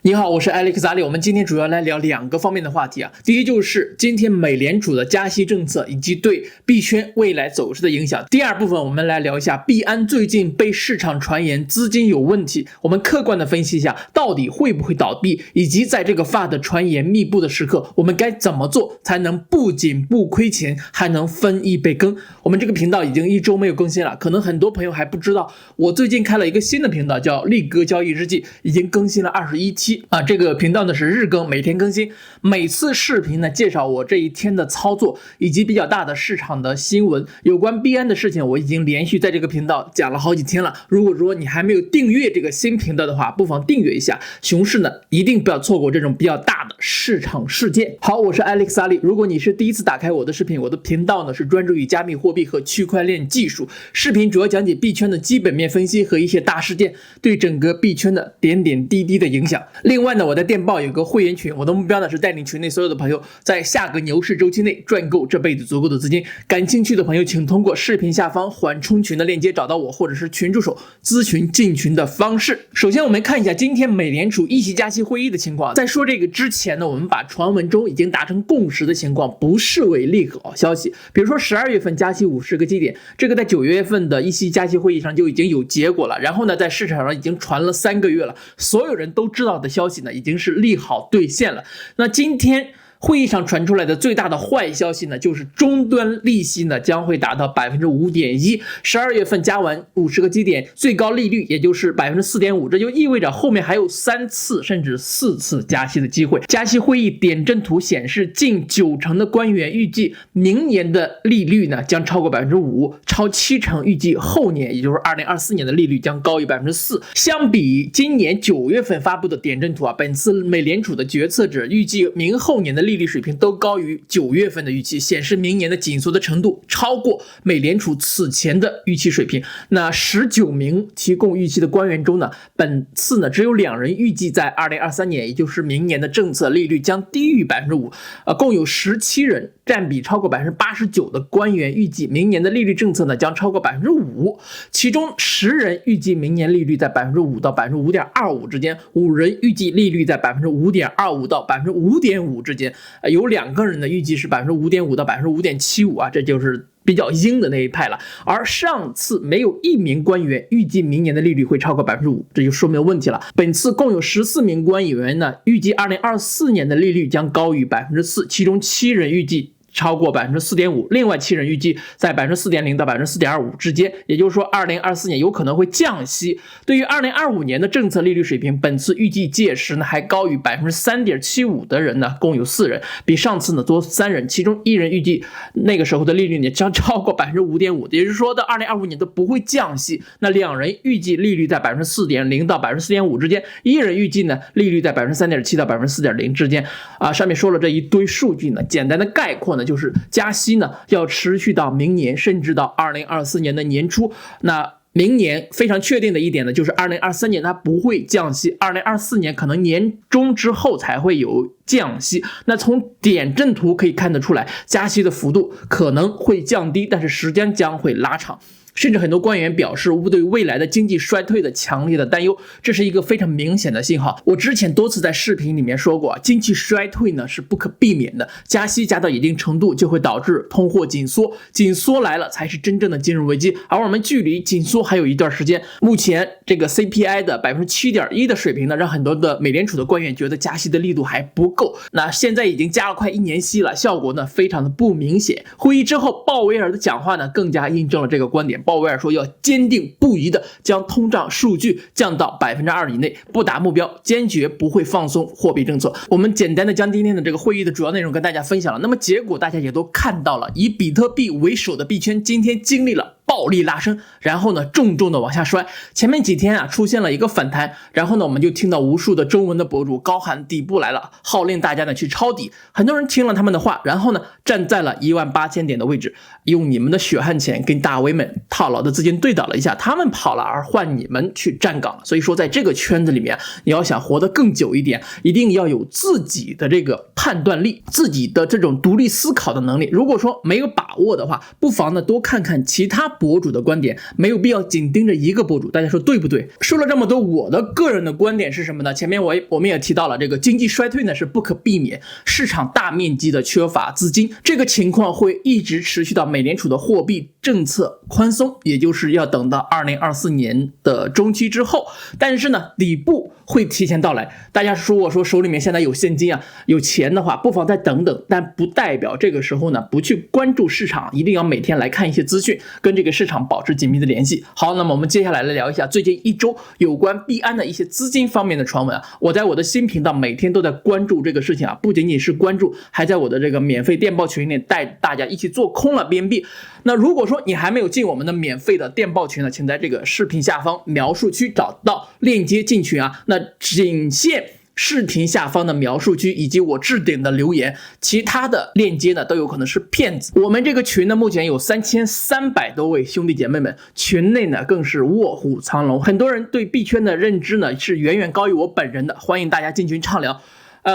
你好，我是艾利克萨利。我们今天主要来聊两个方面的话题啊。第一就是今天美联储的加息政策以及对币圈未来走势的影响。第二部分我们来聊一下币安最近被市场传言资金有问题，我们客观的分析一下到底会不会倒闭，以及在这个 FUD 传言密布的时刻，我们该怎么做才能不仅不亏钱，还能分一杯羹。我们这个频道已经1周没有更新了，可能很多朋友还不知道，我最近开了一个新的频道，叫力哥交易日记，已经更新了21期。这个频道呢是日更，每天更新，每次视频呢介绍我这一天的操作以及比较大的市场的新闻。有关币安的事情我已经连续在这个频道讲了好几天了，如果说你还没有订阅这个新频道的话，不妨订阅一下。熊市呢一定不要错过这种比较大的市场事件。好，我是艾利克萨利。如果你是第一次打开我的视频，我的频道呢是专注于加密货币和区块链技术，视频主要讲解币圈的基本面分析和一些大事件对整个币圈的点点滴滴的影响。另外呢，我在电报有个会员群，我的目标呢是带领群内所有的朋友在下个牛市周期内赚够这辈子足够的资金。感兴趣的朋友请通过视频下方缓冲群的链接找到我，或者是群助手咨询进群的方式。首先我们看一下今天美联储议息加息会议的情况。在说这个之前呢，我们把传闻中已经达成共识的情况不视为利好消息。比如说12月份加息50个基点，这个在9月份的议息加息会议上就已经有结果了，然后呢在市场上已经传了3个月了，所有人都知道的消息呢已经是利好兑现了。那今天会议上传出来的最大的坏消息呢，就是终端利息呢将会达到 5.1%， 12月份加完50个基点，最高利率也就是 4.5%， 这就意味着后面还有3次甚至4次加息的机会。加息会议点阵图显示，近90%的官员预计明年的利率呢将超过 5%， 超70%预计后年也就是2024年的利率将高于 4%。 相比今年9月份发布的点阵图本次美联储的决策者预计明后年的利率水平都高于9月份的预期，显示明年的紧缩的程度超过美联储此前的预期水平。那19名提供预期的官员中呢，本次呢只有2人预计在2023年，也就是明年的政策利率将低于 5%， 共有17人，占比超过 89% 的官员预计明年的利率政策呢将超过 5%， 其中10人预计明年利率在 5% 到 5.25% 之间，5人预计利率在 5.25% 到 5.5% 之间，有2个人的预计是 5.5% 到 5.75%， 这就是比较鹰的那一派了。而上次没有1名官员预计明年的利率会超过 5%， 这就说明问题了。本次共有14名官员呢，预计2024年的利率将高于 4%， 其中7人预计超过 4.5%， 另外7人预计在 4.0% 到 4.25% 之间，也就是说2024年有可能会降息。对于2025年的政策利率水平，本次预计届时呢还高于 3.75% 的人呢共有4人，比上次呢多3人，其中1人预计那个时候的利率呢将超过 5.5%， 也就是说到2025年都不会降息。那2人预计利率在 4.0% 到 4.5% 之间，1人预计呢利率在 3.7% 到 4.0% 之间。上面说了这一堆数据呢，简单的概括呢就是加息呢要持续到明年，甚至到2024年的年初。那明年非常确定的一点呢，就是2023年它不会降息，2024年可能年中之后才会有降息。那从点阵图可以看得出来，加息的幅度可能会降低，但是时间将会拉长。甚至很多官员表示对未来的经济衰退的强烈的担忧，这是一个非常明显的信号。我之前多次在视频里面说过，经济衰退呢是不可避免的，加息加到一定程度就会导致通货紧缩，紧缩来了才是真正的金融危机，而我们距离紧缩还有一段时间。目前这个 CPI 的 7.1% 的水平呢，让很多的美联储的官员觉得加息的力度还不够。那现在已经加了快1年息了，效果呢非常的不明显。会议之后鲍威尔的讲话呢更加印证了这个观点。鲍威尔说要坚定不移的将通胀数据降到 2% 以内，不达目标坚决不会放松货币政策。我们简单的将今天的这个会议的主要内容跟大家分享了，那么结果大家也都看到了，以比特币为首的币圈今天经历了暴力拉升，然后呢重重的往下摔。前面几天出现了一个反弹，然后呢我们就听到无数的中文的博主高喊底部来了，号令大家呢去抄底。很多人听了他们的话，然后呢站在了18000点的位置，用你们的血汗钱跟大 V 们套牢的资金对倒了一下，他们跑了而换你们去站岗了。所以说在这个圈子里面，你要想活得更久一点，一定要有自己的这个判断力，自己的这种独立思考的能力。如果说没有把握的话，不妨呢多看看其他博主的观点，没有必要紧盯着一个博主，大家说对不对？说了这么多，我的个人的观点是什么呢？前面我们也提到了，这个经济衰退呢是不可避免，市场大面积的缺乏资金，这个情况会一直持续到美联储的货币政策宽松，也就是要等到2024年的中期之后。但是呢，底部会提前到来。大家如果说手里面现在有现金啊，有钱的话，不妨再等等，但不代表这个时候呢不去关注市场，一定要每天来看一些资讯，跟这个市场保持紧密的联系。好，那么我们接下来来聊一下最近一周有关币安的一些资金方面的传闻啊。我在我的新频道每天都在关注这个事情啊，不仅仅是关注，还在我的这个免费电报群里带大家一起做空了 BNB。那如果说你还没有进我们的免费的电报群呢，请在这个视频下方描述区找到链接进群啊。那仅限视频下方的描述区以及我置顶的留言，其他的链接呢都有可能是骗子。我们这个群呢目前有3300多位兄弟姐妹们，群内呢更是卧虎藏龙，很多人对币圈的认知呢是远远高于我本人的，欢迎大家进群畅聊。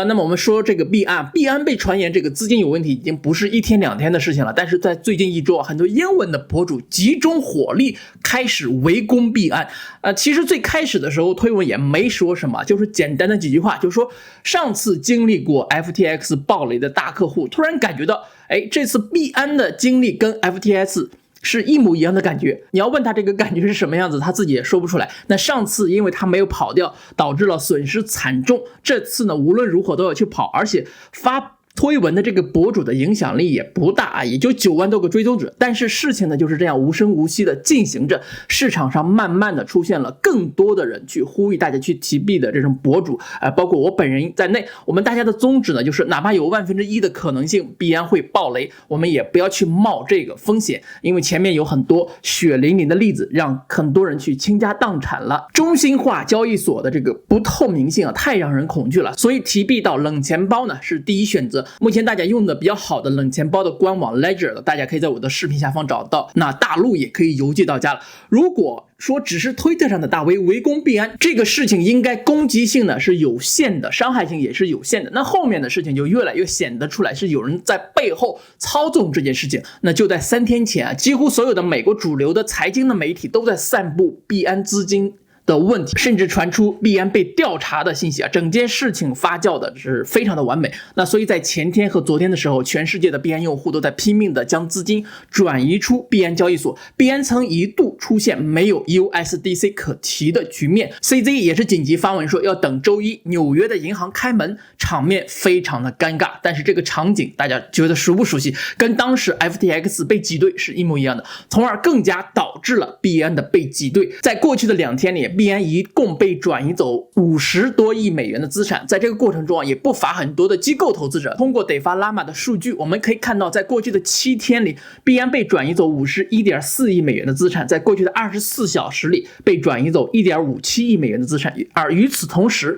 那么我们说这个币安被传言这个资金有问题，已经不是1天2天的事情了。但是在最近一周啊，很多英文的博主集中火力开始围攻币安。其实最开始的时候推文也没说什么，就是简单的几句话，就是说上次经历过 FTX 暴雷的大客户，突然感觉到，这次币安的经历跟 FTX是一模一样的感觉。你要问他这个感觉是什么样子，他自己也说不出来。那上次因为他没有跑掉，导致了损失惨重，这次呢无论如何都要去跑，而且发推文的这个博主的影响力也不大啊，也就9万多个追踪者。但是事情呢就是这样无声无息的进行着，市场上慢慢的出现了更多的人去呼吁大家去提币的这种博主，包括我本人在内，我们大家的宗旨呢就是哪怕有1/1000的可能性币安会爆雷，我们也不要去冒这个风险，因为前面有很多血淋淋的例子让很多人去倾家荡产了。中心化交易所的这个不透明性啊太让人恐惧了，所以提币到冷钱包呢是第一选择。目前大家用的比较好的冷钱包的官网 Ledger 大家可以在我的视频下方找到，那大陆也可以邮寄到家了。如果说只是推特上的大 V 围攻币安，这个事情应该攻击性呢是有限的，伤害性也是有限的，那后面的事情就越来越显得出来是有人在背后操纵这件事情。那就在3天前啊，几乎所有的美国主流的财经的媒体都在散布币安资金的问题，甚至传出币安被调查的信息啊，整件事情发酵的是非常的完美。那所以在前天和昨天的时候，全世界的币安用户都在拼命的将资金转移出币安交易所，币安曾一度出现没有 USDC 可提的局面， CZ 也是紧急发文说要等周一纽约的银行开门，场面非常的尴尬。但是这个场景大家觉得熟不熟悉？跟当时 FTX 被挤兑是一模一样的，从而更加导致了币安的被挤兑。在过去的2天里，币安一共被转移走50多亿美元的资产，在这个过程中啊，也不乏很多的机构投资者。通过 DeFi Llama 的数据，我们可以看到，在过去的7天里，币安被转移走51.4亿美元的资产，在过去的24小时里被转移走1.57亿美元的资产。而与此同时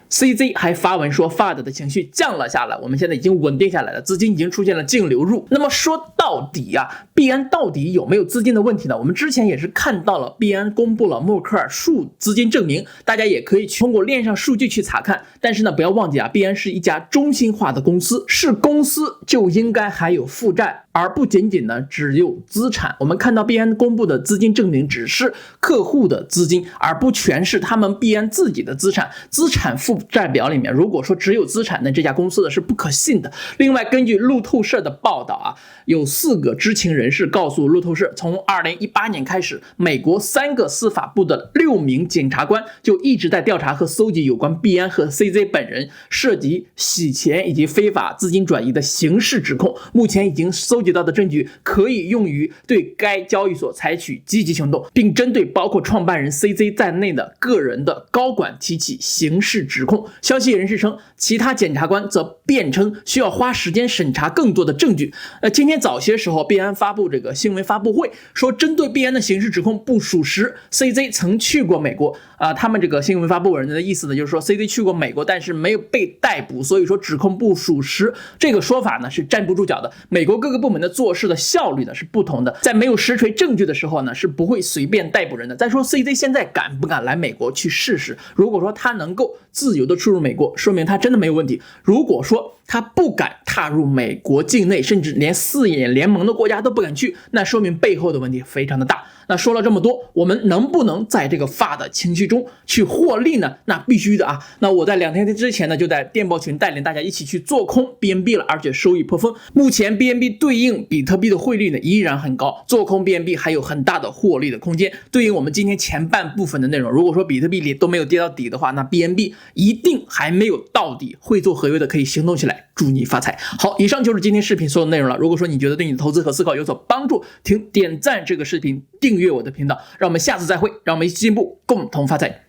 CZ 还发文说 FUD 的情绪降了下来，我们现在已经稳定下来了，资金已经出现了净流入。那么说到底啊，币安到底有没有资金的问题呢？我们之前也是看到了币安公布了默克尔数资金证明，大家也可以通过链上数据去查看。但是呢，不要忘记啊，币安是一家中心化的公司，是公司就应该还有负债，而不仅仅呢只有资产。我们看到币安公布的资金证明只是客户的资金，而不全是他们币安自己的资产。资产负债表里面如果说只有资产，那这家公司的是不可信的。另外根据路透社的报道啊，有4个知情人士告诉路透社，从2018年开始，美国3个司法部的6名检察官就一直在调查和搜集有关币安和 CZ 本人涉及洗钱以及非法资金转移的刑事指控。目前已经搜集到的证据可以用于对该交易所采取积极行动，并针对包括创办人 CZ 在内的个人的高管提起刑事指控。消息人士称，其他检察官则辩称需要花时间审查更多的证据。今天早些时候，币安发布这个新闻发布会，说针对币安的刑事指控不属实。CZ 曾去过美国他们这个新闻发布人的意思呢，就是说 CZ 去过美国，但是没有被逮捕，所以说指控不属实。这个说法呢是站不住脚的。美国各个部门的做事的效率呢是不同的，在没有实锤证据的时候呢，是不会随便逮捕人的。再说 CZ 现在敢不敢来美国去试试？如果说他能够自由的出入美国，说明他真的没有问题。如果说他不敢，踏入美国境内，甚至连4眼联盟的国家都不敢去，那说明背后的问题非常的大。那说了这么多，我们能不能在这个发的情绪中去获利呢？那必须的啊！那我在2天之前呢，就在电报群带领大家一起去做空 BNB 了，而且收益颇丰。目前 BNB 对应比特币的汇率呢依然很高，做空 BNB 还有很大的获利的空间。对应我们今天前半部分的内容，如果说比特币里都没有跌到底的话，那 BNB 一定还没有到底。会做合约的可以行动起来，祝你发财。好，以上就是今天视频所有内容了。如果说你觉得对你的投资和思考有所帮助，请点赞这个视频，订阅我的频道，让我们下次再会，让我们一起进步，共同发财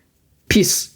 ，peace。